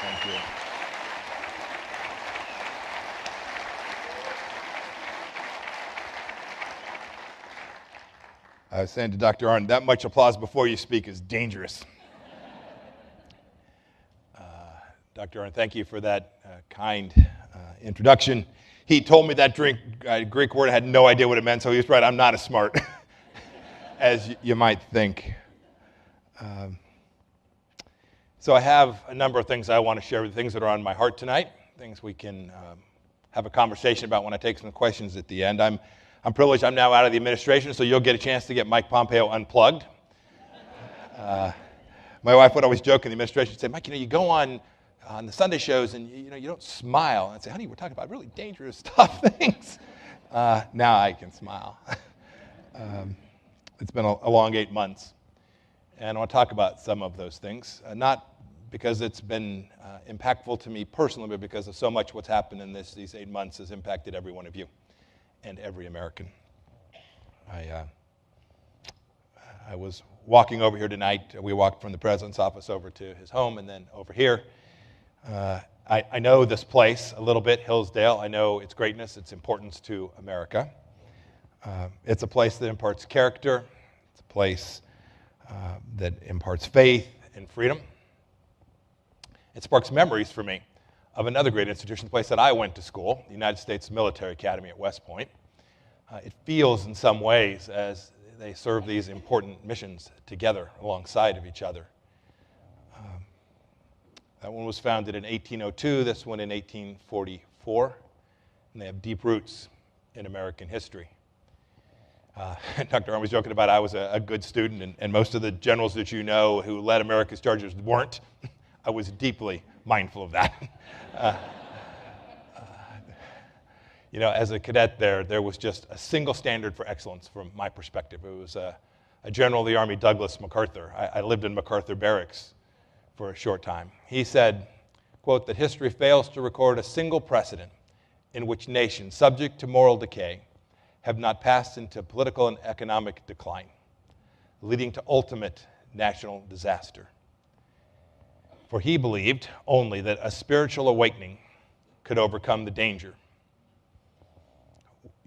Thank you. I was saying to Dr. Arnn, that much applause before you speak is dangerous. Dr. Arnn, thank you for that kind introduction. He told me that Greek word. I had no idea what it meant, so he was right. I'm not as smart as you might think. So I have a number of things I want to share with you, things that are on my heart tonight, things we can have a conversation about when I take some questions at the end. I'm privileged. I'm now out of the administration, so you'll get a chance to get Mike Pompeo unplugged. My wife would always joke in the administration, she'd say, Mike, you go on the Sunday shows and you don't smile. I'd say, honey, we're talking about really dangerous, tough things. Now I can smile. It's been a long 8 months. And I want to talk about some of those things, not because it's been impactful to me personally, but because of so much what's happened in these 8 months has impacted every one of you and every American. I was walking over here tonight. We walked from the president's office over to his home and then over here. I know this place a little bit, Hillsdale. I know its greatness, its importance to America. It's a place that imparts character. It's a place that imparts faith and freedom. It sparks memories for me of another great institution, the place that I went to school, the United States Military Academy at West Point. It feels in some ways as they serve these important missions together alongside of each other. That one was founded in 1802, this one in 1844, and they have deep roots in American history. Dr. Arnn was joking about I was a good student, and most of the generals that you know who led America's charges weren't. I was deeply mindful of that. As a cadet there was just a single standard for excellence from my perspective. It was a general of the Army, Douglas MacArthur. I lived in MacArthur Barracks for a short time. He said, quote, that history fails to record a single precedent in which nations subject to moral decay have not passed into political and economic decline, leading to ultimate national disaster. For he believed only that a spiritual awakening could overcome the danger.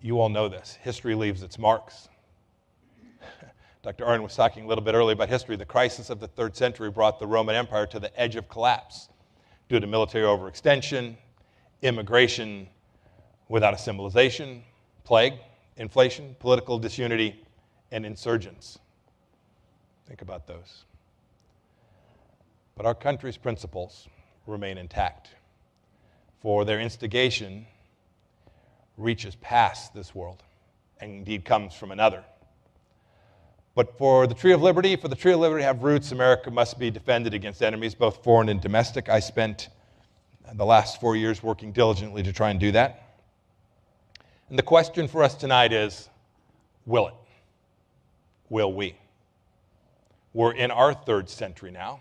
You all know this. History leaves its marks. Dr. Arnn was talking a little bit earlier about history. The crisis of the 3rd century brought the Roman Empire to the edge of collapse due to military overextension, immigration without assimilation, plague, inflation, political disunity, and insurgents. Think about those. But our country's principles remain intact, for their instigation reaches past this world and indeed comes from another. But for the tree of liberty to have roots, America must be defended against enemies, both foreign and domestic. I spent the last 4 years working diligently to try and do that. And the question for us tonight is, will it? Will we? We're in our 3rd century now,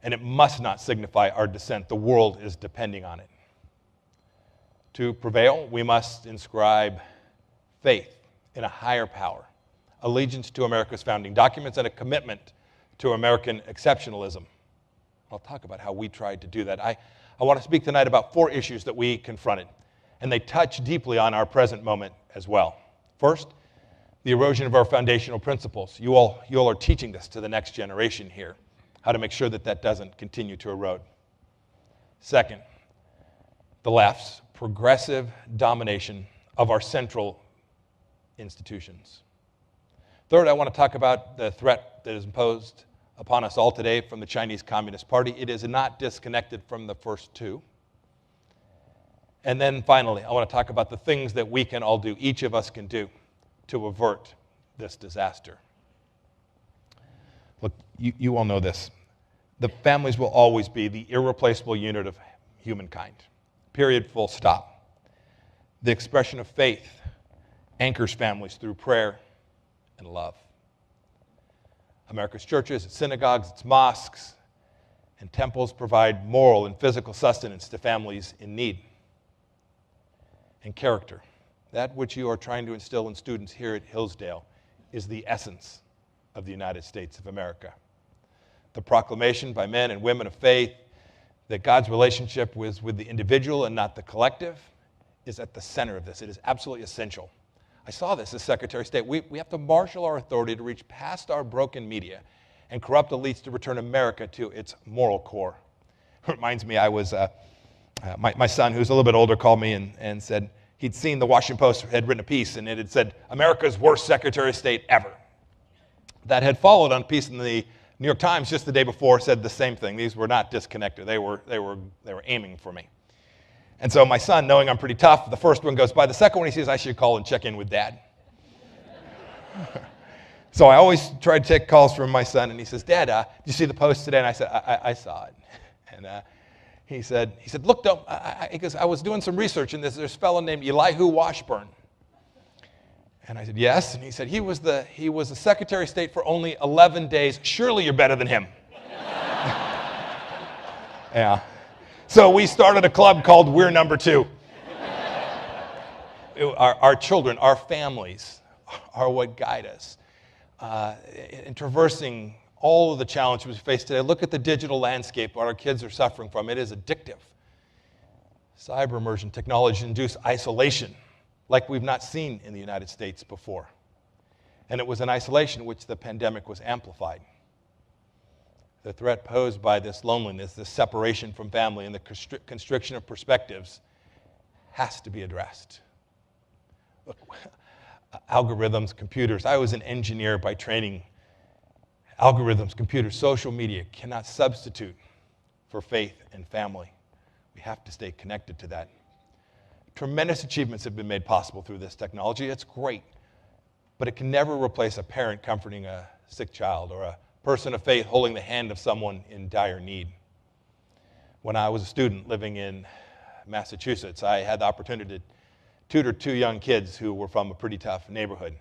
and it must not signify our descent. The world is depending on it. To prevail, we must inscribe faith in a higher power, allegiance to America's founding documents, and a commitment to American exceptionalism. I'll talk about how we tried to do that. I want to speak tonight about 4 issues that we confronted, and they touch deeply on our present moment as well. First, the erosion of our foundational principles. You all are teaching this to the next generation here, how to make sure that doesn't continue to erode. Second, the left's progressive domination of our central institutions. Third, I want to talk about the threat that is imposed upon us all today from the Chinese Communist Party. It is not disconnected from the first 2. And then finally, I want to talk about the things that we can all do, each of us can do, to avert this disaster. Look, you all know this. The families will always be the irreplaceable unit of humankind. Period, full stop. The expression of faith anchors families through prayer and love. America's churches, its synagogues, its mosques, and temples provide moral and physical sustenance to families in need. And character, that which you are trying to instill in students here at Hillsdale, is the essence of the United States of America. The proclamation by men and women of faith that God's relationship with the individual and not the collective is at the center of this. It is absolutely essential. I saw this as Secretary of State. We have to marshal our authority to reach past our broken media and corrupt elites to return America to its moral core. It reminds me, my son, who's a little bit older, called me and said he'd seen the Washington Post had written a piece, and it had said, America's worst Secretary of State ever. That had followed on a piece in the New York Times just the day before, said the same thing. These were not disconnected. They were aiming for me. And so my son, knowing I'm pretty tough, the first one goes by. The second one, he says, I should call and check in with Dad. So I always try to take calls from my son, and he says, Dad, did you see the Post today? And I said, I saw it. And he said, look, because I was doing some research in this. There's a fellow named Elihu Washburn. And I said, yes. And he said, he was the Secretary of State for only 11 days. Surely you're better than him. Yeah. So we started a club called We're Number Two. Our children, our families are what guide us. In traversing all of the challenges we face today, look at the digital landscape, what our kids are suffering from. It is addictive. Cyber immersion, technology-induced isolation, like we've not seen in the United States before. And it was an isolation which the pandemic was amplified. The threat posed by this loneliness, this separation from family, and the constriction of perspectives has to be addressed. Look, algorithms, computers. I was an engineer by training. Algorithms, computers, social media cannot substitute for faith and family. We have to stay connected to that. Tremendous achievements have been made possible through this technology. It's great, but it can never replace a parent comforting a sick child or a person of faith holding the hand of someone in dire need. When I was a student living in Massachusetts, I had the opportunity to tutor 2 young kids who were from a pretty tough neighborhood.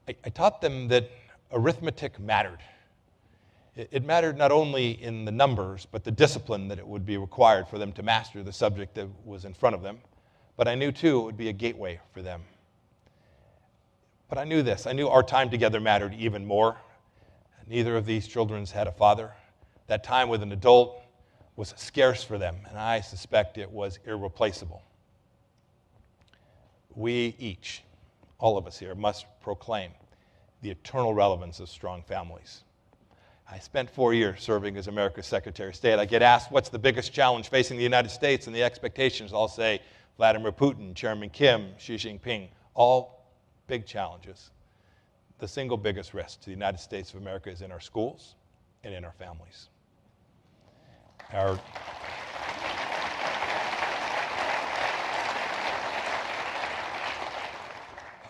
I taught them that arithmetic mattered. It mattered not only in the numbers, but the discipline that it would be required for them to master the subject that was in front of them. But I knew, too, it would be a gateway for them. But I knew this. I knew our time together mattered even more. Neither of these children had a father. That time with an adult was scarce for them, and I suspect it was irreplaceable. We each, all of us here, must proclaim the eternal relevance of strong families. I spent 4 years serving as America's Secretary of State. I get asked, what's the biggest challenge facing the United States and the expectations? I'll say Vladimir Putin, Chairman Kim, Xi Jinping, all big challenges. The single biggest risk to the United States of America is in our schools and in our families.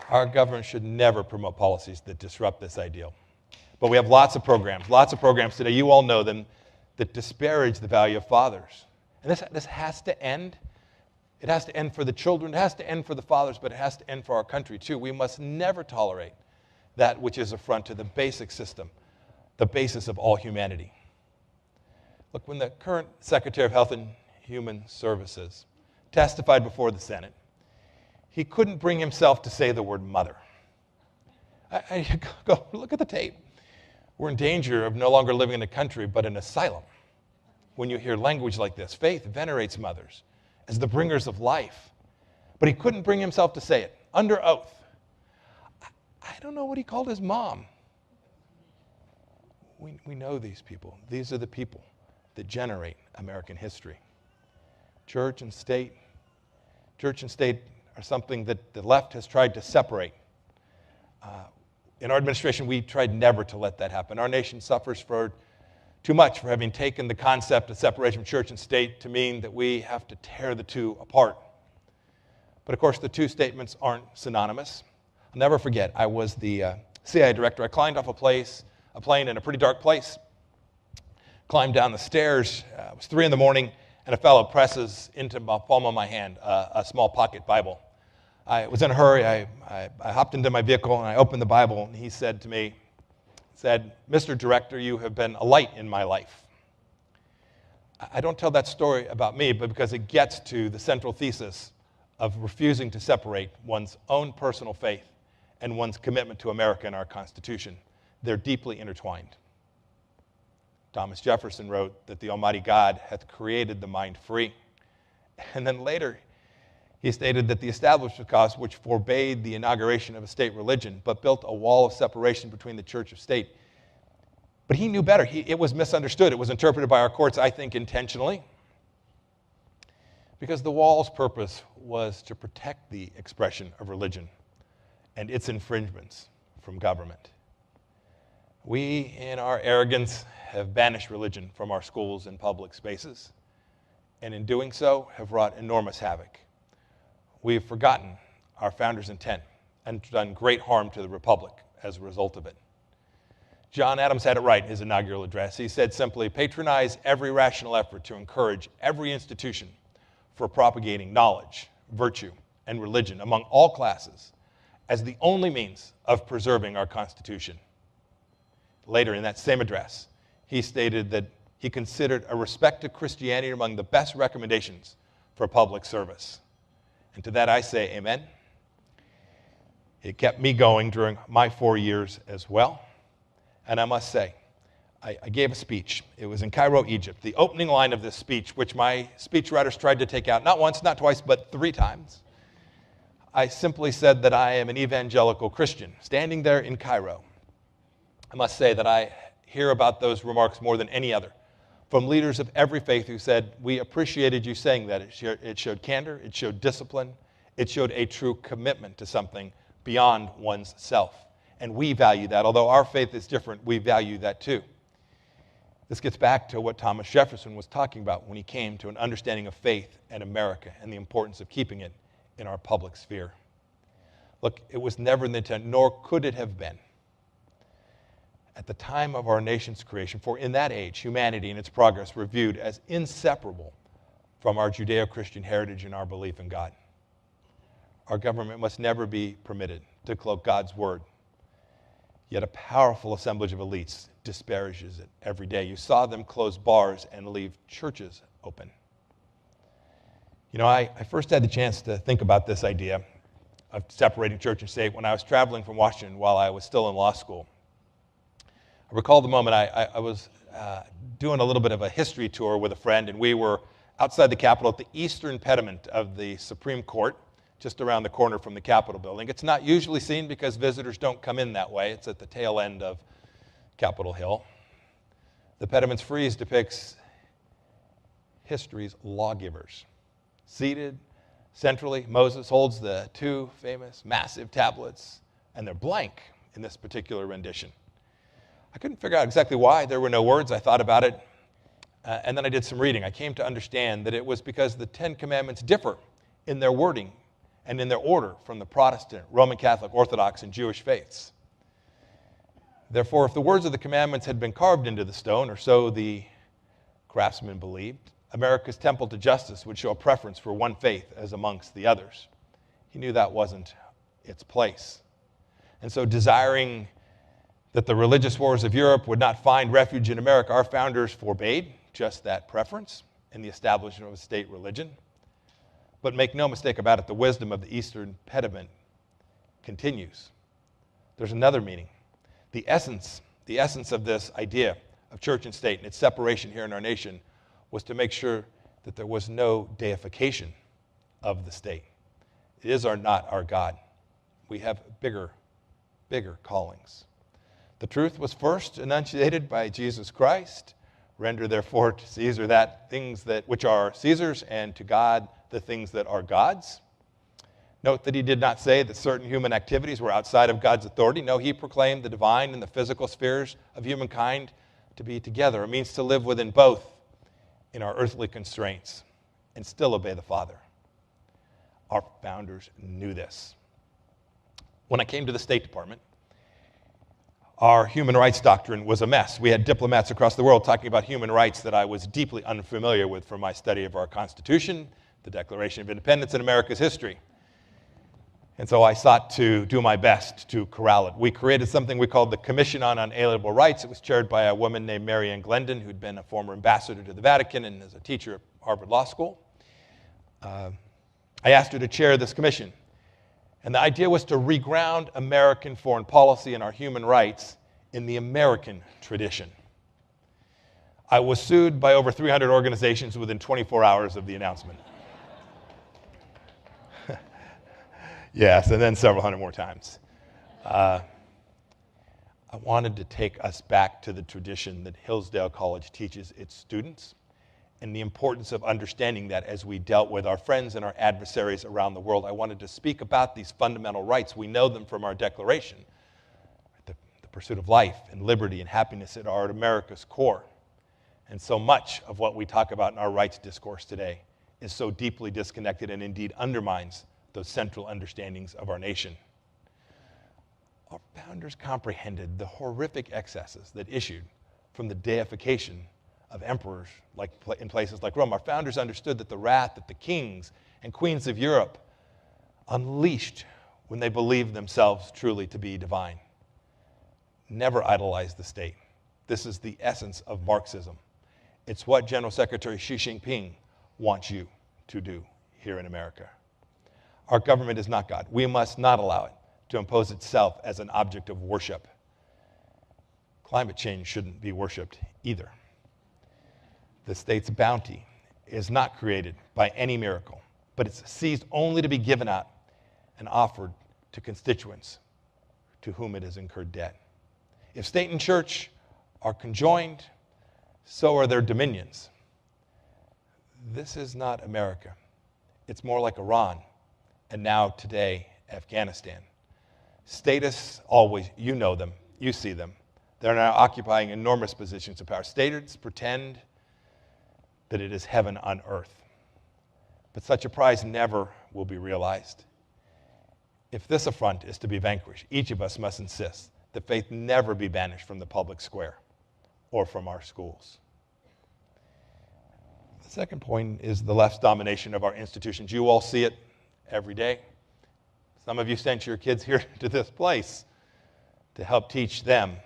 Our government should never promote policies that disrupt this ideal. But we have lots of programs today, you all know them, that disparage the value of fathers. And this has to end. It has to end for the children, it has to end for the fathers, but it has to end for our country too. We must never tolerate that which is affront to the basic system, the basis of all humanity. Look, when the current Secretary of Health and Human Services testified before the Senate, he couldn't bring himself to say the word mother. Go look at the tape. We're in danger of no longer living in a country, but an asylum. When you hear language like this, faith venerates mothers as the bringers of life. But he couldn't bring himself to say it, under oath. I don't know what he called his mom. We know these people. These are the people that generate American history. Church and state are something that the left has tried to separate. In our administration, we tried never to let that happen. Our nation suffers too much for having taken the concept of separation from church and state to mean that we have to tear the two apart. But of course, the two statements aren't synonymous. I'll never forget, I was the CIA director. I climbed off a plane in a pretty dark place, climbed down the stairs. It was 3 a.m, and a fellow presses into the palm of my hand a small pocket Bible. I was in a hurry. I hopped into my vehicle, and I opened the Bible, and he said to me, Mr. Director, you have been a light in my life. I don't tell that story about me, but because it gets to the central thesis of refusing to separate one's own personal faith and one's commitment to America and our Constitution. They're deeply intertwined. Thomas Jefferson wrote that the Almighty God hath created the mind free. And then later, he stated that the establishment clause, which forbade the inauguration of a state religion, but built a wall of separation between the church and state. But he knew better. It was misunderstood. It was interpreted by our courts, I think, intentionally, because the wall's purpose was to protect the expression of religion and its infringements from government. We, in our arrogance, have banished religion from our schools and public spaces, and in doing so have wrought enormous havoc. We have forgotten our founders' intent and done great harm to the Republic as a result of it. John Adams had it right in his inaugural address. He said simply, patronize every rational effort to encourage every institution for propagating knowledge, virtue, and religion among all classes as the only means of preserving our Constitution. Later in that same address, he stated that he considered a respect to Christianity among the best recommendations for public service. And to that I say amen. It kept me going during my 4 years as well. And I must say, I gave a speech. It was in Cairo, Egypt. The opening line of this speech, which my speechwriters tried to take out not once, not twice, but 3 times, I simply said that I am an evangelical Christian, standing there in Cairo. I must say that I hear about those remarks more than any other from leaders of every faith who said, we appreciated you saying that. It showed candor, it showed discipline, it showed a true commitment to something beyond one's self. And we value that. Although our faith is different, we value that too. This gets back to what Thomas Jefferson was talking about when he came to an understanding of faith and America and the importance of keeping it in our public sphere. Look, it was never the intent, nor could it have been, at the time of our nation's creation, for in that age, humanity and its progress were viewed as inseparable from our Judeo-Christian heritage and our belief in God. Our government must never be permitted to cloak God's word. Yet a powerful assemblage of elites disparages it every day. You saw them close bars and leave churches open. You know, I first had the chance to think about this idea of separating church and state when I was traveling from Washington while I was still in law school. I recall the moment I was doing a little bit of a history tour with a friend, and we were outside the Capitol at the eastern pediment of the Supreme Court, just around the corner from the Capitol building. It's not usually seen because visitors don't come in that way. It's at the tail end of Capitol Hill. The pediment's frieze depicts history's lawgivers. Seated centrally, Moses holds the 2 famous massive tablets, and they're blank in this particular rendition. I couldn't figure out exactly why there were no words. I thought about it, and then I did some reading. I came to understand that it was because the 10 Commandments differ in their wording and in their order from the Protestant, Roman Catholic, Orthodox, and Jewish faiths. Therefore, if the words of the commandments had been carved into the stone, or so the craftsmen believed, America's temple to justice would show a preference for one faith as amongst the others. He knew that wasn't its place. And so, desiring that the religious wars of Europe would not find refuge in America, our founders forbade just that preference in the establishment of a state religion. But make no mistake about it, the wisdom of the eastern pediment continues. There's another meaning. The essence of this idea of church and state and its separation here in our nation was to make sure that there was no deification of the state. It is not our God. We have bigger callings. The truth was first enunciated by Jesus Christ. Render therefore to Caesar that things that which are Caesar's, and to God the things that are God's. Note that he did not say that certain human activities were outside of God's authority. No, he proclaimed the divine and the physical spheres of humankind to be together. It means to live within both in our earthly constraints and still obey the Father. Our founders knew this. When I came to the State Department, our human rights doctrine was a mess. We had diplomats across the world talking about human rights that I was deeply unfamiliar with from my study of our Constitution, the Declaration of Independence, and America's history. And so I sought to do my best to corral it. We created something we called the Commission on Unalienable Rights. It was chaired by a woman named Mary Ann Glendon, who'd been a former ambassador to the Vatican and is a teacher at Harvard Law School. I asked her to chair this commission. And the idea was to reground American foreign policy and our human rights in the American tradition. I was sued by over 300 organizations within 24 hours of the announcement. Yes, and then several hundred more times. I wanted to take us back to the tradition that Hillsdale College teaches its students and the importance of understanding that as we dealt with our friends and our adversaries around the world. I wanted to speak about these fundamental rights. We know them from our Declaration. The pursuit of life and liberty and happiness are at America's core. And so much of what we talk about in our rights discourse today is so deeply disconnected and indeed undermines those central understandings of our nation. Our founders comprehended the horrific excesses that issued from the deification of emperors in places like Rome. Our founders understood that the wrath that the kings and queens of Europe unleashed when they believed themselves truly to be divine. Never idolize the state. This is the essence of Marxism. It's what General Secretary Xi Jinping wants you to do here in America. Our government is not God. We must not allow it to impose itself as an object of worship. Climate change shouldn't be worshiped either. The state's bounty is not created by any miracle, but it's seized only to be given out and offered to constituents to whom it has incurred debt. If state and church are conjoined, so are their dominions. This is not America. It's more like Iran, and now today, Afghanistan. Statists always, you know them, you see them. They're now occupying enormous positions of power. Statists pretend that it is heaven on earth. But such a prize never will be realized. If this affront is to be vanquished, each of us must insist that faith never be banished from the public square or from our schools. The second point is the left's domination of our institutions. You all see it every day. Some of you sent your kids here to this place to help teach them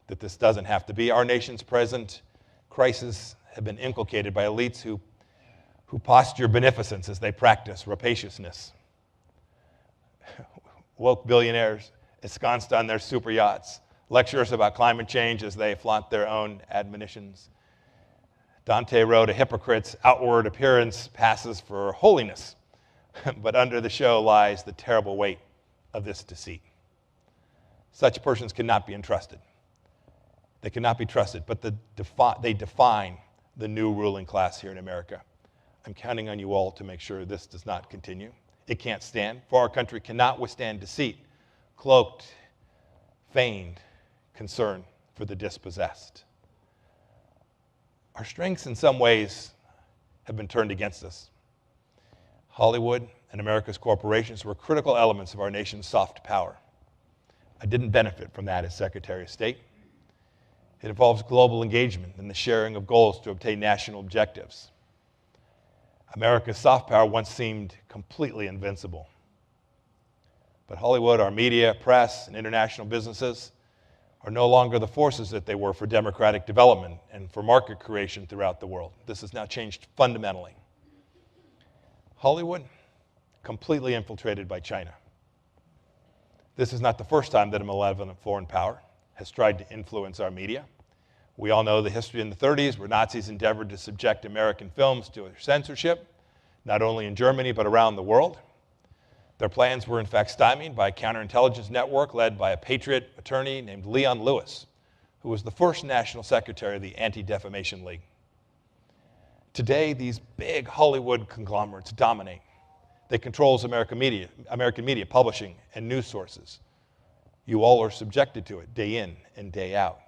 that this doesn't have to be. Our nation's present crisis have been inculcated by elites who posture beneficence as they practice rapaciousness. Woke billionaires ensconced on their super yachts, lecture us about climate change as they flaunt their own admonitions. Dante wrote, "A hypocrite's outward appearance passes for holiness, but under the show lies the terrible weight of this deceit." Such persons cannot be entrusted. They cannot be trusted, but they define the new ruling class here in America. I'm counting on you all to make sure this does not continue. It can't stand, for our country cannot withstand deceit, cloaked, feigned concern for the dispossessed. Our strengths in some ways have been turned against us. Hollywood and America's corporations were critical elements of our nation's soft power. I didn't benefit from that as Secretary of State. It involves global engagement and the sharing of goals to obtain national objectives. America's soft power once seemed completely invincible. But Hollywood, our media, press, and international businesses are no longer the forces that they were for democratic development and for market creation throughout the world. This has now changed fundamentally. Hollywood, completely infiltrated by China. This is not the first time that a malevolent foreign power has tried to influence our media. We all know the history in the 30s where Nazis endeavored to subject American films to censorship, not only in Germany but around the world. Their plans were in fact stymied by a counterintelligence network led by a patriot attorney named Leon Lewis, who was the first national secretary of the Anti-Defamation League. Today, these big Hollywood conglomerates dominate. They control American media, publishing, and news sources. You all are subjected to it day in and day out.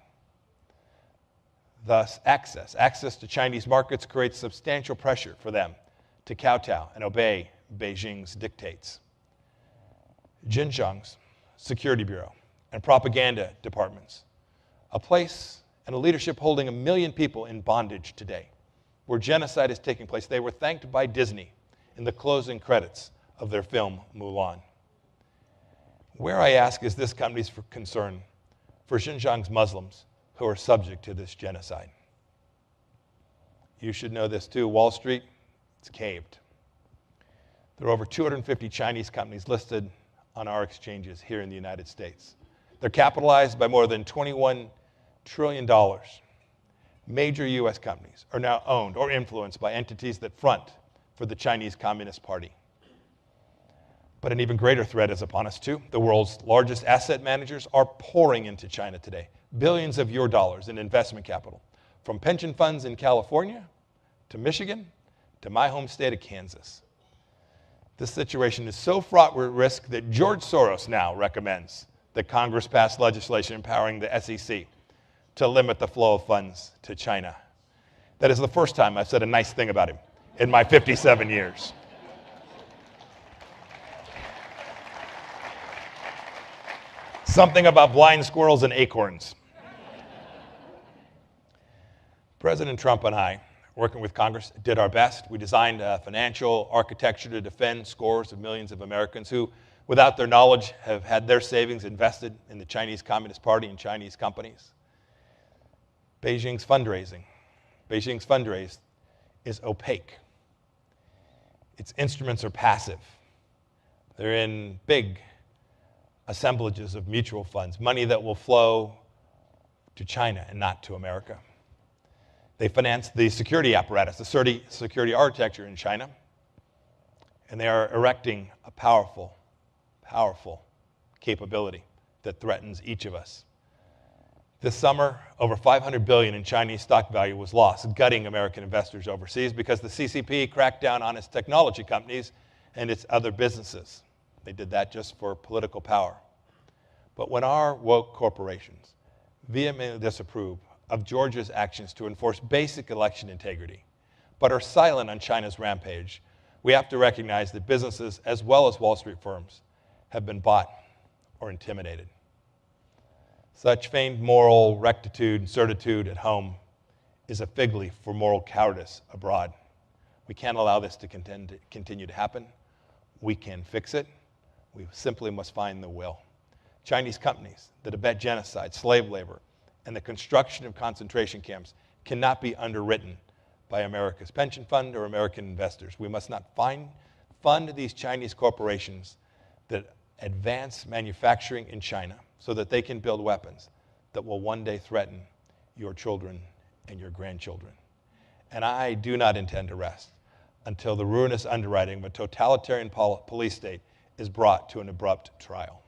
Thus, access to Chinese markets creates substantial pressure for them to kowtow and obey Beijing's dictates. Xinjiang's Security Bureau and propaganda departments, a place and a leadership holding 1 million people in bondage today, where genocide is taking place. They were thanked by Disney in the closing credits of their film Mulan. Where, I ask, is this company's concern for Xinjiang's Muslims who are subject to this genocide? You should know this too. Wall Street, it's caved. There are over 250 Chinese companies listed on our exchanges here in the United States. They're capitalized by more than $21 trillion. Major U.S. companies are now owned or influenced by entities that front for the Chinese Communist Party. But an even greater threat is upon us, too. The world's largest asset managers are pouring into China today. Billions of your dollars in investment capital, from pension funds in California to Michigan to my home state of Kansas. This situation is so fraught with risk that George Soros now recommends that Congress pass legislation empowering the SEC to limit the flow of funds to China. That is the first time I've said a nice thing about him in my 57 years. Something about blind squirrels and acorns. President Trump and I, working with Congress, did our best. We designed a financial architecture to defend scores of millions of Americans who, without their knowledge, have had their savings invested in the Chinese Communist Party and Chinese companies. Beijing's fundraise is opaque. Its instruments are passive. They're in big assemblages of mutual funds, money that will flow to China and not to America. They finance the security apparatus, the security architecture in China, and they are erecting a powerful, powerful capability that threatens each of us. This summer, over $500 billion in Chinese stock value was lost, gutting American investors overseas because the CCP cracked down on its technology companies and its other businesses. They did that just for political power. But when our woke corporations vehemently disapprove of Georgia's actions to enforce basic election integrity, but are silent on China's rampage, we have to recognize that businesses, as well as Wall Street firms, have been bought or intimidated. Such feigned moral rectitude and certitude at home is a fig leaf for moral cowardice abroad. We can't allow this to continue to happen. We can fix it. We simply must find the will. Chinese companies that abet genocide, slave labor, and the construction of concentration camps cannot be underwritten by America's pension fund or American investors. We must not fund these Chinese corporations that advance manufacturing in China so that they can build weapons that will one day threaten your children and your grandchildren. And I do not intend to rest until the ruinous underwriting of a totalitarian police state is brought to an abrupt trial.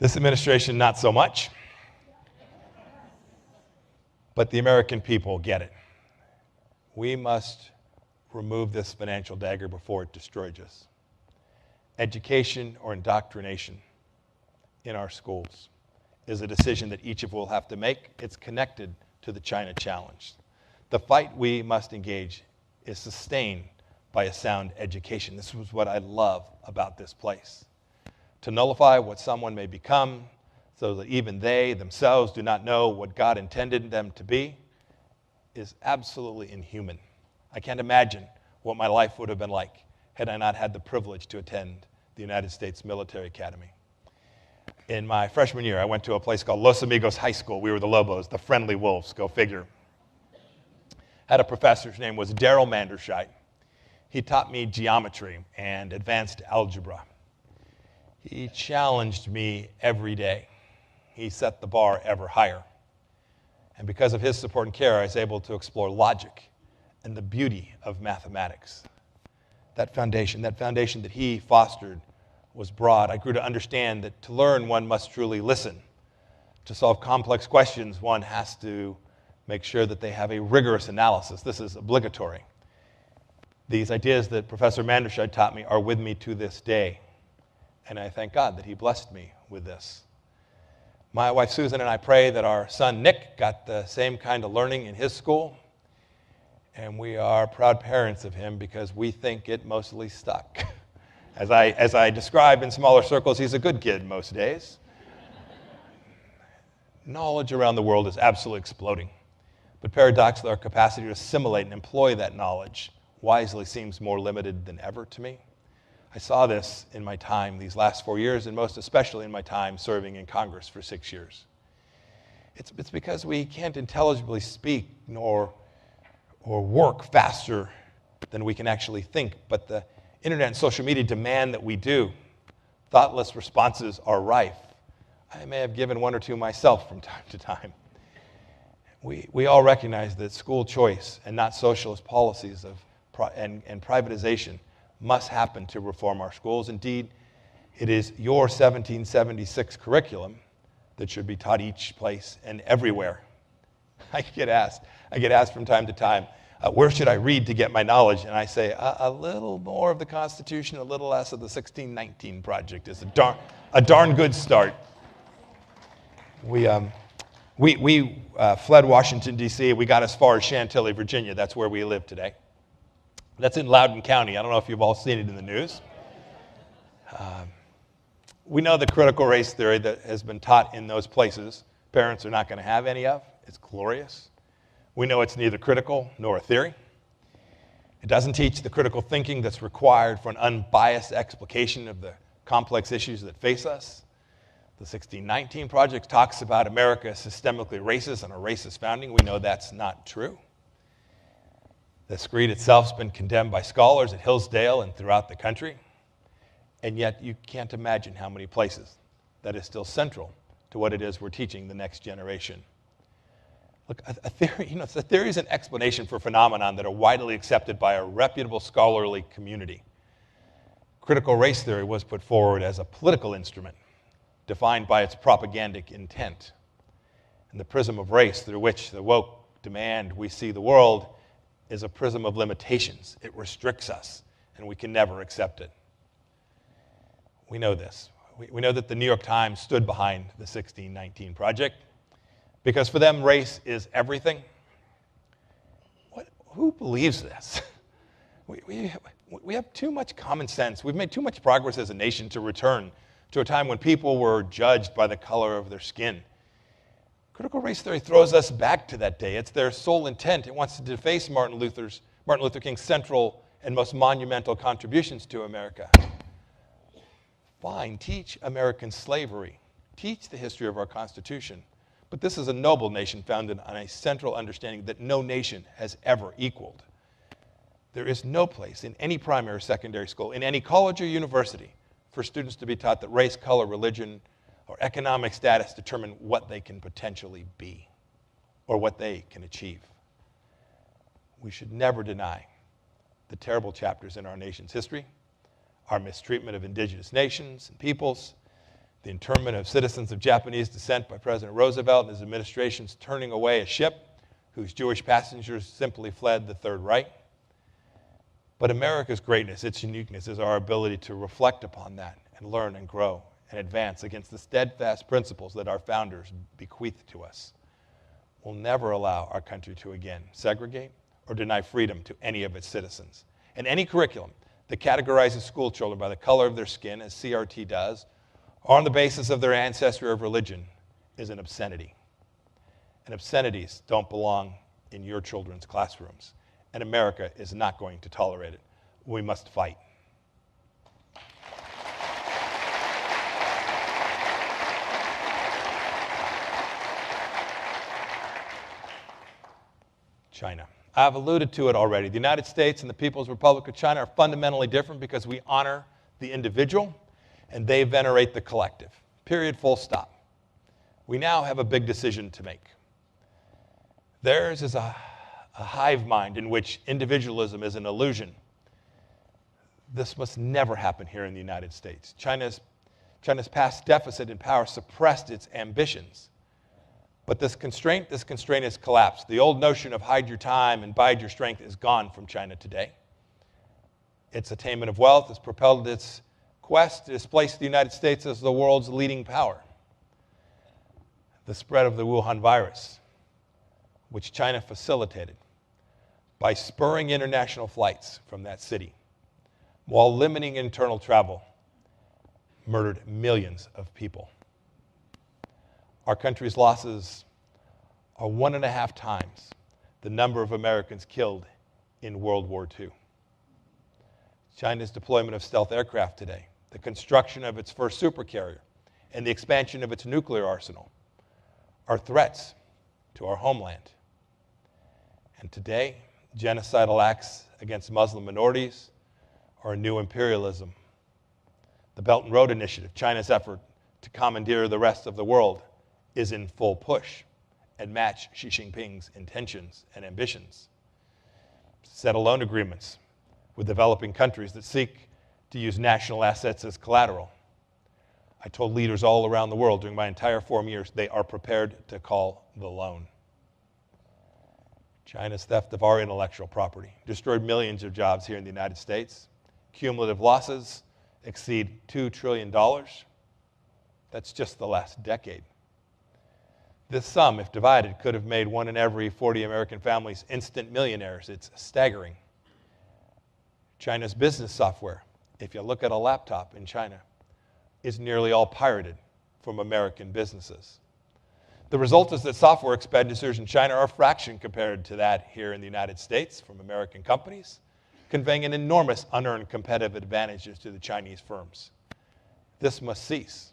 This administration, not so much. But the American people get it. We must remove this financial dagger before it destroys us. Education or indoctrination in our schools is a decision that each of us will have to make. It's connected to the China challenge. The fight we must engage is sustained by a sound education. This was what I love about this place. To nullify what someone may become so that even they themselves do not know what God intended them to be is absolutely inhuman. I can't imagine what my life would have been like had I not had the privilege to attend the United States Military Academy. In my freshman year, I went to a place called Los Amigos High School. We were the Lobos, the friendly wolves, go figure. Had a professor, his name was Daryl Manderscheid. He taught me geometry and advanced algebra. He challenged me every day. He set the bar ever higher. And because of his support and care, I was able to explore logic and the beauty of mathematics. That foundation that he fostered was broad. I grew to understand that to learn, one must truly listen. To solve complex questions, one has to make sure that they have a rigorous analysis. This is obligatory. These ideas that Professor Manderscheid taught me are with me to this day. And I thank God that he blessed me with this. My wife Susan and I pray that our son Nick got the same kind of learning in his school. And we are proud parents of him because we think it mostly stuck. As I describe in smaller circles, he's a good kid most days. Knowledge around the world is absolutely exploding. But paradoxically, our capacity to assimilate and employ that knowledge wisely seems more limited than ever to me. I saw this in my time these last 4 years, and most especially in my time serving in Congress for 6 years. It's because we can't intelligibly speak nor work faster than we can actually think, but the Internet and social media demand that we do. Thoughtless responses are rife. I may have given one or two myself from time to time. We all recognize that school choice and not socialist policies and privatization must happen to reform our schools. Indeed, it is your 1776 curriculum that should be taught each place and everywhere. I get asked from time to time, where should I read to get my knowledge? And I say, a little more of the Constitution, a little less of the 1619 Project is a darn good start. We fled Washington, D.C. We got as far as Chantilly, Virginia. That's where we live today. That's in Loudoun County. I don't know if you've all seen it in the news. We know the critical race theory that has been taught in those places, parents are not going to have any of. It's glorious. We know it's neither critical nor a theory. It doesn't teach the critical thinking that's required for an unbiased explication of the complex issues that face us. The 1619 Project talks about America as systemically racist and a racist founding. We know that's not true. This creed itself has been condemned by scholars at Hillsdale and throughout the country. And yet you can't imagine how many places that is still central to what it is we're teaching the next generation. Look, a theory is an explanation for phenomenon that are widely accepted by a reputable scholarly community. Critical race theory was put forward as a political instrument, defined by its propagandic intent. And the prism of race through which the woke demand we see the world is a prism of limitations. It restricts us, and we can never accept it. We know this. We know that the New York Times stood behind the 1619 Project because for them, race is everything. Who believes this? We have too much common sense. We've made too much progress as a nation to return to a time when people were judged by the color of their skin. Critical race theory throws us back to that day. It's their sole intent. It wants to deface Martin Luther King's central and most monumental contributions to America. Fine, teach American slavery. Teach the history of our Constitution. But this is a noble nation founded on a central understanding that no nation has ever equaled. There is no place in any primary or secondary school, in any college or university, for students to be taught that race, color, religion, or economic status determine what they can potentially be or what they can achieve. We should never deny the terrible chapters in our nation's history, our mistreatment of indigenous nations and peoples, the internment of citizens of Japanese descent by President Roosevelt and his administration's turning away a ship whose Jewish passengers simply fled the Third Reich. But America's greatness, its uniqueness, is our ability to reflect upon that and learn and grow and advance against the steadfast principles that our founders bequeathed to us. We'll never allow our country to again segregate or deny freedom to any of its citizens. And any curriculum that categorizes school children by the color of their skin, as CRT does, or on the basis of their ancestry or of religion, is an obscenity. And obscenities don't belong in your children's classrooms. And America is not going to tolerate it. We must fight. China. I've alluded to it already. The United States and the People's Republic of China are fundamentally different because we honor the individual and they venerate the collective. Period, full stop. We now have a big decision to make. Theirs is a hive mind in which individualism is an illusion. This must never happen here in the United States. China's past deficit in power suppressed its ambitions. But this constraint has collapsed. The old notion of hide your time and bide your strength is gone from China today. Its attainment of wealth has propelled its quest to displace the United States as the world's leading power. The spread of the Wuhan virus, which China facilitated by spurring international flights from that city, while limiting internal travel, murdered millions of people. Our country's losses are 1.5 times the number of Americans killed in World War II. China's deployment of stealth aircraft today, the construction of its first supercarrier, and the expansion of its nuclear arsenal are threats to our homeland. And today, genocidal acts against Muslim minorities or a new imperialism. The Belt and Road Initiative, China's effort to commandeer the rest of the world, is in full push and match Xi Jinping's intentions and ambitions. Settle loan agreements with developing countries that seek to use national assets as collateral. I told leaders all around the world during my entire 4 years they are prepared to call the loan. China's theft of our intellectual property destroyed millions of jobs here in the United States. Cumulative losses exceed $2 trillion. That's just the last decade. This sum, if divided, could have made 1 in every 40 American families instant millionaires. It's staggering. China's business software, if you look at a laptop in China, is nearly all pirated from American businesses. The result is that software expenditures in China are a fraction compared to that here in the United States from American companies, conveying an enormous unearned competitive advantages to the Chinese firms. This must cease.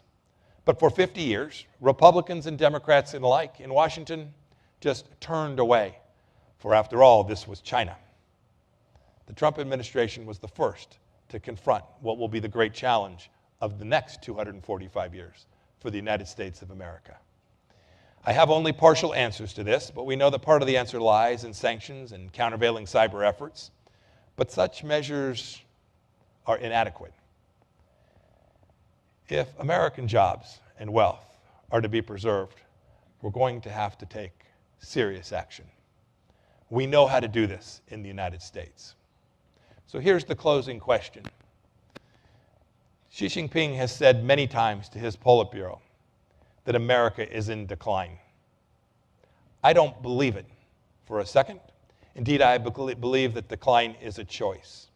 But for 50 years, Republicans and Democrats alike in Washington just turned away, for after all, this was China. The Trump administration was the first to confront what will be the great challenge of the next 245 years for the United States of America. I have only partial answers to this, but we know that part of the answer lies in sanctions and countervailing cyber efforts. But such measures are inadequate. If American jobs and wealth are to be preserved, we're going to have to take serious action. We know how to do this in the United States. So here's the closing question. Xi Jinping has said many times to his Politburo that America is in decline. I don't believe it for a second. Indeed, I believe that decline is a choice.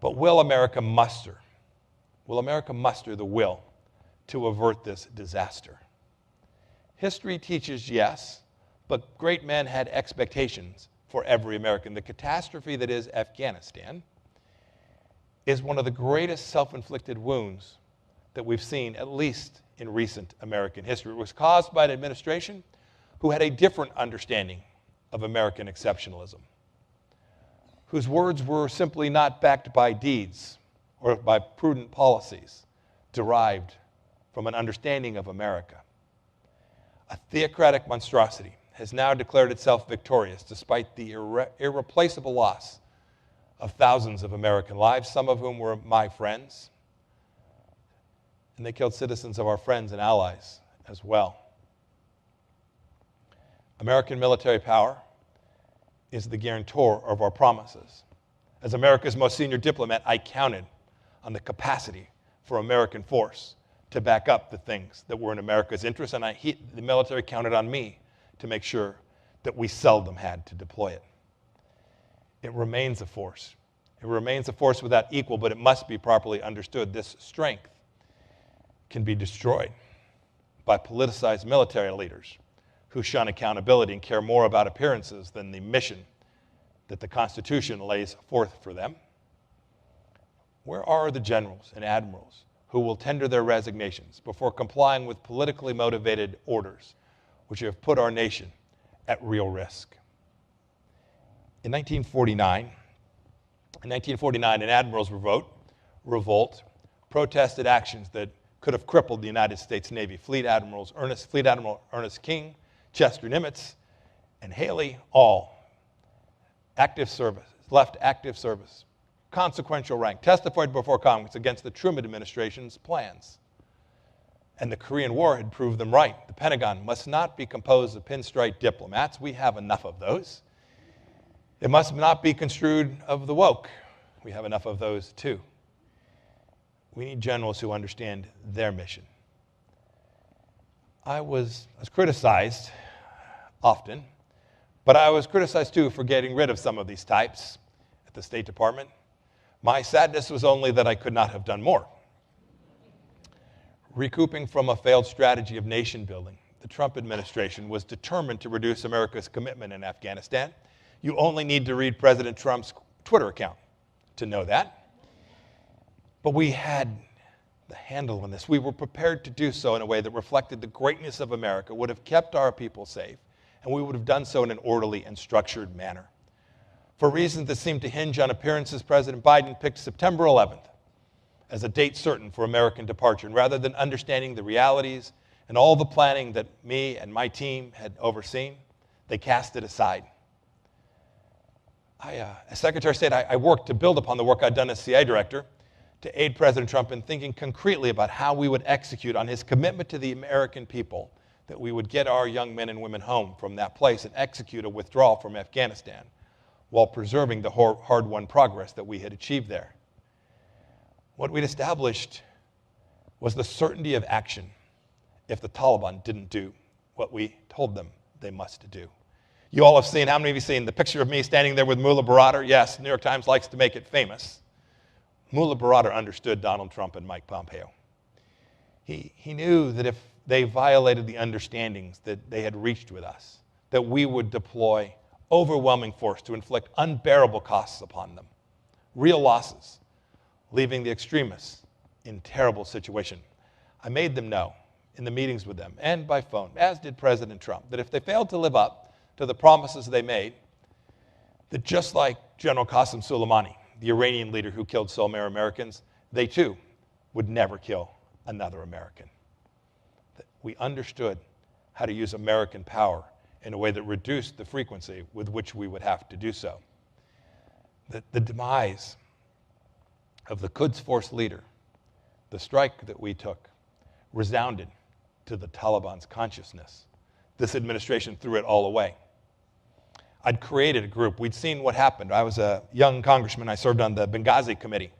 But will America muster the will to avert this disaster? History teaches yes, but great men had expectations for every American. The catastrophe that is Afghanistan is one of the greatest self-inflicted wounds that we've seen, at least in recent American history. It was caused by an administration who had a different understanding of American exceptionalism, whose words were simply not backed by deeds or by prudent policies derived from an understanding of America. A theocratic monstrosity has now declared itself victorious despite the irreplaceable loss of thousands of American lives, some of whom were my friends, and they killed citizens of our friends and allies as well. American military power is the guarantor of our promises. As America's most senior diplomat, I counted on the capacity for American force to back up the things that were in America's interest, and the military counted on me to make sure that we seldom had to deploy it. It remains a force. It remains a force without equal, but it must be properly understood. This strength can be destroyed by politicized military leaders who shun accountability and care more about appearances than the mission that the Constitution lays forth for them. Where are the generals and admirals who will tender their resignations before complying with politically motivated orders which have put our nation at real risk? In 1949, an admiral's revolt protested actions that could have crippled the United States Navy. Fleet Admiral Ernest King, Chester Nimitz, and Haley all left active service, consequential rank, testified before Congress against the Truman administration's plans. And the Korean War had proved them right. The Pentagon must not be composed of pinstripe diplomats. We have enough of those. It must not be construed of the woke. We have enough of those too. We need generals who understand their mission. I was criticized often, but I was criticized too for getting rid of some of these types at the State Department. My sadness was only that I could not have done more. Recouping from a failed strategy of nation building, the Trump administration was determined to reduce America's commitment in Afghanistan. You only need to read President Trump's Twitter account to know that. But we had the handle on this. We were prepared to do so in a way that reflected the greatness of America, would have kept our people safe, and we would have done so in an orderly and structured manner. For reasons that seemed to hinge on appearances, President Biden picked September 11th as a date certain for American departure. And rather than understanding the realities and all the planning that me and my team had overseen, they cast it aside. As Secretary of State, I worked to build upon the work I'd done as CIA director to aid President Trump in thinking concretely about how we would execute on his commitment to the American people, that we would get our young men and women home from that place and execute a withdrawal from Afghanistan while preserving the hard-won progress that we had achieved there. What we'd established was the certainty of action if the Taliban didn't do what we told them they must do. You all have seen, how many of you have seen the picture of me standing there with Mullah Baradar? Yes, New York Times likes to make it famous. Mullah Baradar understood Donald Trump and Mike Pompeo. He knew that if they violated the understandings that they had reached with us, that we would deploy overwhelming force to inflict unbearable costs upon them, real losses, leaving the extremists in terrible situation. I made them know in the meetings with them and by phone, as did President Trump, that if they failed to live up to the promises they made, that just like General Qasem Soleimani, the Iranian leader who killed so many Americans, they too would never kill another American. That we understood how to use American power in a way that reduced the frequency with which we would have to do so. That the demise of the Quds Force leader, the strike that we took, resounded to the Taliban's consciousness. This administration threw it all away. I'd created a group. We'd seen what happened. I was a young congressman. I served on the Benghazi committee.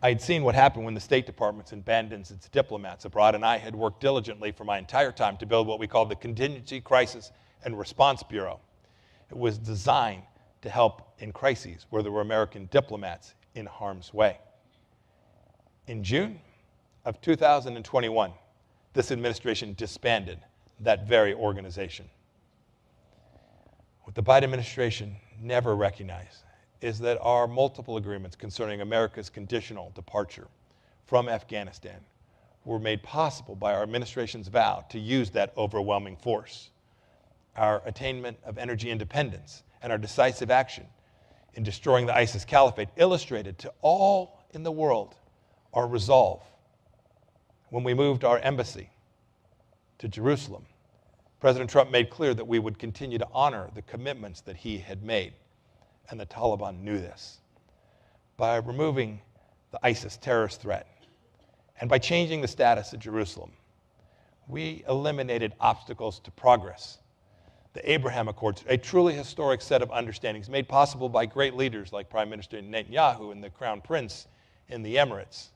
I'd seen what happened when the State Department abandoned its diplomats abroad, and I had worked diligently for my entire time to build what we called the Contingency Crisis and Response Bureau. It was designed to help in crises where there were American diplomats in harm's way. In June of 2021, this administration disbanded that very organization. What the Biden administration never recognized is that our multiple agreements concerning America's conditional departure from Afghanistan were made possible by our administration's vow to use that overwhelming force. Our attainment of energy independence and our decisive action in destroying the ISIS caliphate illustrated to all in the world our resolve. When we moved our embassy to Jerusalem, President Trump made clear that we would continue to honor the commitments that he had made, and the Taliban knew this. By removing the ISIS terrorist threat and by changing the status of Jerusalem, we eliminated obstacles to progress. The Abraham Accords, a truly historic set of understandings made possible by great leaders like Prime Minister Netanyahu and the Crown Prince in the Emirates,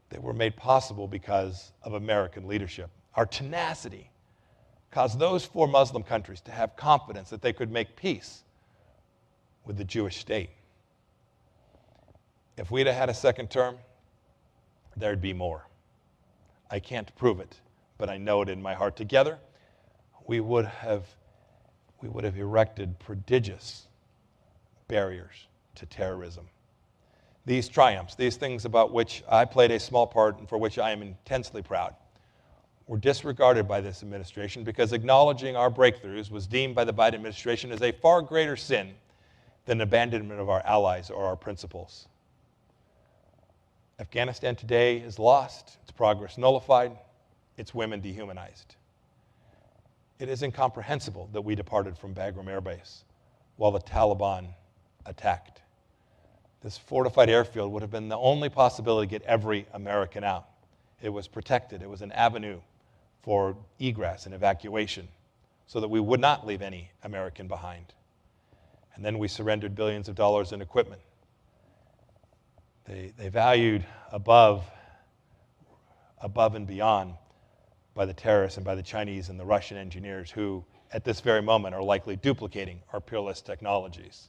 they were made possible because of American leadership. Our tenacity caused those 4 Muslim countries to have confidence that they could make peace with the Jewish state. If we'd have had a second term, there'd be more. I can't prove it, but I know it in my heart. Together, we would have erected prodigious barriers to terrorism. These triumphs, these things about which I played a small part and for which I am intensely proud, were disregarded by this administration because acknowledging our breakthroughs was deemed by the Biden administration as a far greater sin than abandonment of our allies or our principles. Afghanistan today is lost, its progress nullified, its women dehumanized. It is incomprehensible that we departed from Bagram Air Base while the Taliban attacked. This fortified airfield would have been the only possibility to get every American out. It was protected. It was an avenue for egress and evacuation so that we would not leave any American behind. And then we surrendered billions of dollars in equipment. They valued above and beyond by the terrorists and by the Chinese and the Russian engineers who, at this very moment, are likely duplicating our peerless technologies.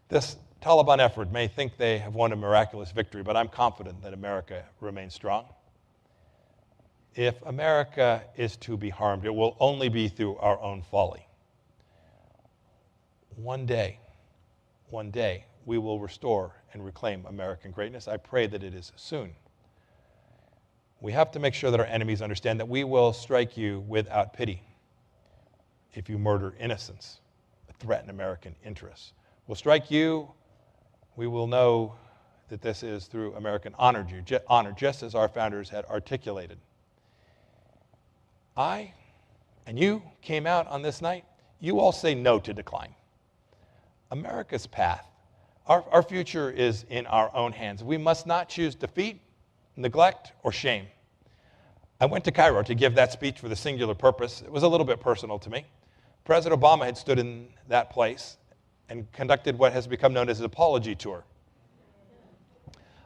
This Taliban effort may think they have won a miraculous victory, but I'm confident that America remains strong. If America is to be harmed, it will only be through our own folly. One day, we will restore and reclaim American greatness. I pray that it is soon. We have to make sure that our enemies understand that we will strike you without pity if you murder innocents, threaten American interests, will strike you, we will know that this is through American honor, just as our founders had articulated. I and you came out on this night. You all say no to decline. America's path, our future is in our own hands. We must not choose defeat, neglect, or shame. I went to Cairo to give that speech for the singular purpose. It was a little bit personal to me. President Obama had stood in that place and conducted what has become known as an apology tour.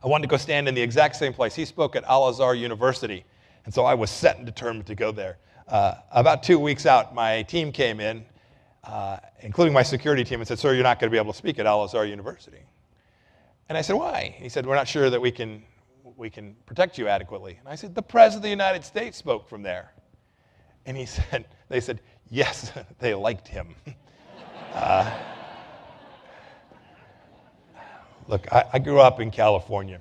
I wanted to go stand in the exact same place. He spoke at Al-Azhar University, and so I was set and determined to go there. About 2 weeks out, my team came in, including my security team, and said, "Sir, you're not going to be able to speak at Al-Azhar University." And I said, "Why?" He said, "We're not sure that we can protect you adequately." And I said, "The President of the United States spoke from there." And they said, yes, they liked him. Look, I grew up in California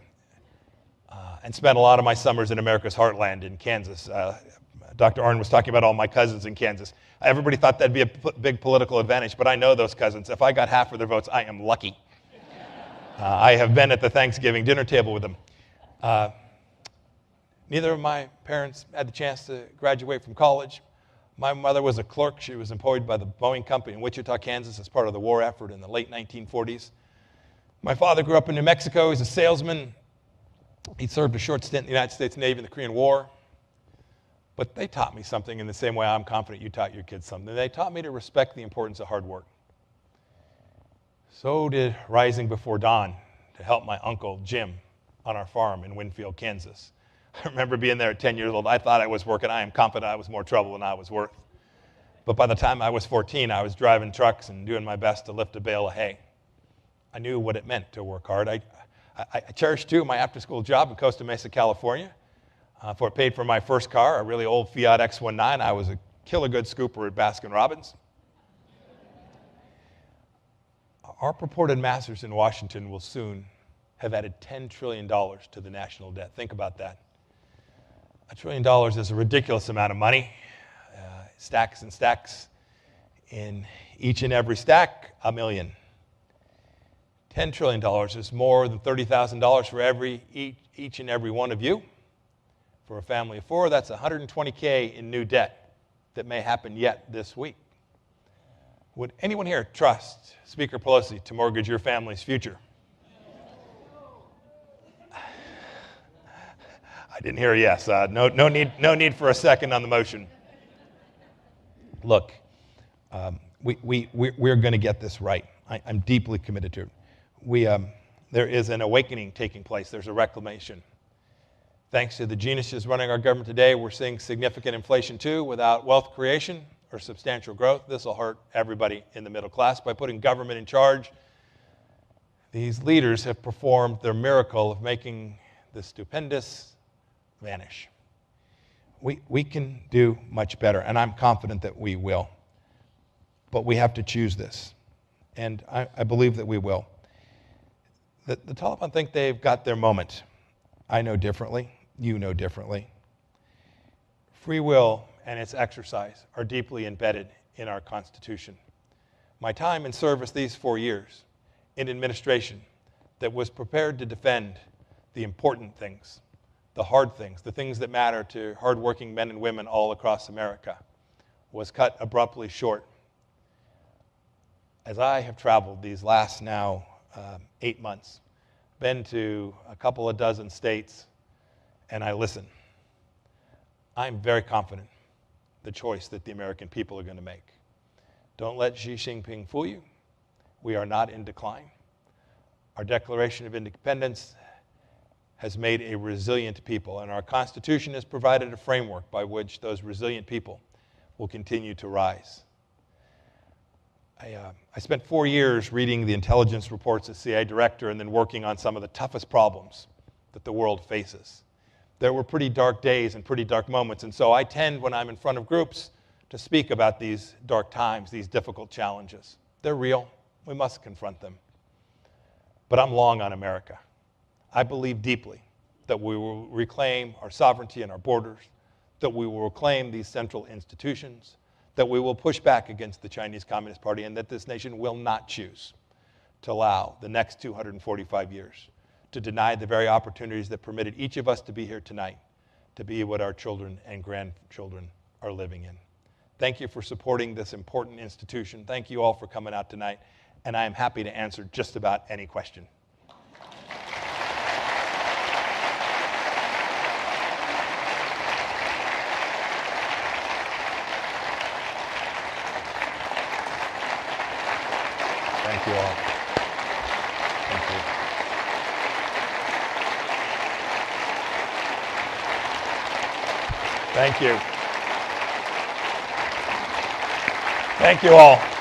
and spent a lot of my summers in America's heartland in Kansas. Dr. Arnn was talking about all my cousins in Kansas. Everybody thought that'd be a big political advantage, but I know those cousins. If I got half of their votes, I am lucky. I have been at the Thanksgiving dinner table with them. Neither of my parents had the chance to graduate from college. My mother was a clerk. She was employed by the Boeing Company in Wichita, Kansas, as part of the war effort in the late 1940s. My father grew up in New Mexico. He's a salesman. He served a short stint in the United States Navy in the Korean War. But they taught me something in the same way I'm confident you taught your kids something. They taught me to respect the importance of hard work. So did rising before dawn to help my uncle Jim on our farm in Winfield, Kansas. I remember being there at 10 years old. I thought I was working. I am confident I was more trouble than I was worth. But by the time I was 14, I was driving trucks and doing my best to lift a bale of hay. I knew what it meant to work hard. I cherished, too, my after-school job in Costa Mesa, California. For it paid for my first car, a really old Fiat X19. I was a killer-good scooper at Baskin-Robbins. Our purported masters in Washington will soon have added $10 trillion to the national debt. Think about that. $1 trillion is a ridiculous amount of money. Stacks and stacks. In each and every stack, $1 million. $10 trillion is more than $30,000 for each and every one of you. For a family of four, that's $120K in new debt that may happen yet this week. Would anyone here trust Speaker Pelosi to mortgage your family's future? I didn't hear a yes. No need for a second on the motion. Look, we're going to get this right. I'm deeply committed to it. There is an awakening taking place. There's a reclamation. Thanks to the geniuses running our government today, we're seeing significant inflation too. Without wealth creation or substantial growth, this will hurt everybody in the middle class. By putting government in charge, these leaders have performed their miracle of making the stupendous vanish. We can do much better, and I'm confident that we will. But we have to choose this, and I believe that we will. The Taliban think they've got their moment. I know differently. You know differently. Free will and its exercise are deeply embedded in our Constitution. My time in service these 4 years in administration that was prepared to defend the important things, the hard things, the things that matter to hardworking men and women all across America, was cut abruptly short. As I have traveled these last now 8 months, been to a couple of dozen states, and I listen, I'm very confident the choice that the American people are going to make. Don't let Xi Jinping fool you. We are not in decline. Our Declaration of Independence has made a resilient people, and our Constitution has provided a framework by which those resilient people will continue to rise. I spent 4 years reading the intelligence reports as CIA director and then working on some of the toughest problems that the world faces. There were pretty dark days and pretty dark moments, and so I tend, when I'm in front of groups, to speak about these dark times, these difficult challenges. They're real. We must confront them. But I'm long on America. I believe deeply that we will reclaim our sovereignty and our borders, that we will reclaim these central institutions, that we will push back against the Chinese Communist Party, and that this nation will not choose to allow the next 245 years to deny the very opportunities that permitted each of us to be here tonight, to be what our children and grandchildren are living in. Thank you for supporting this important institution. Thank you all for coming out tonight, and I am happy to answer just about any question. Thank you all. Thank you. Thank you. Thank you all.